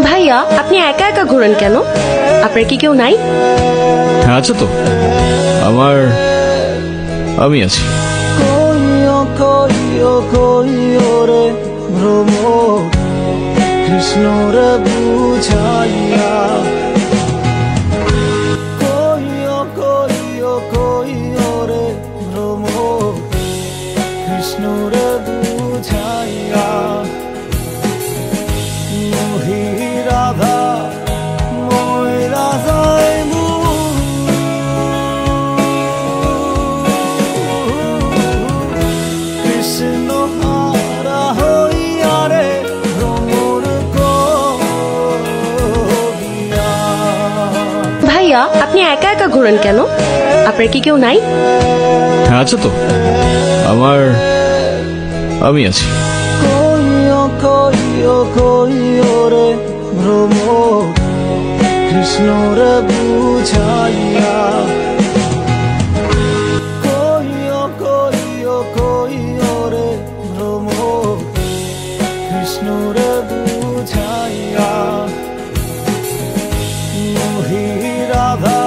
ভাইয়া, আপনি একা একা ঘোরেন কেন? আপনার কি কেউ নাই? হ্যাঁ আছে তো, আমি আছি। কৃষ্ণ রে বুঝাইয়া কৃষ্ণ রে বুঝাইয়া মোহি রাধা মই রাধাই কৃষ্ণ হারা হইয়া রে ভ্রমর করিয়া। ভাইয়া, আপনি একা একা ঘোরেন কেন? আপনার কি কেউ নাই? হ্যাঁ আছে তো, আমি আছি। রে ভ্রমর কৃষ্ণ রে বুঝাইয়া রে ভ্রমর কৃষ্ণ রে বুঝাইয়া মোহি রাধা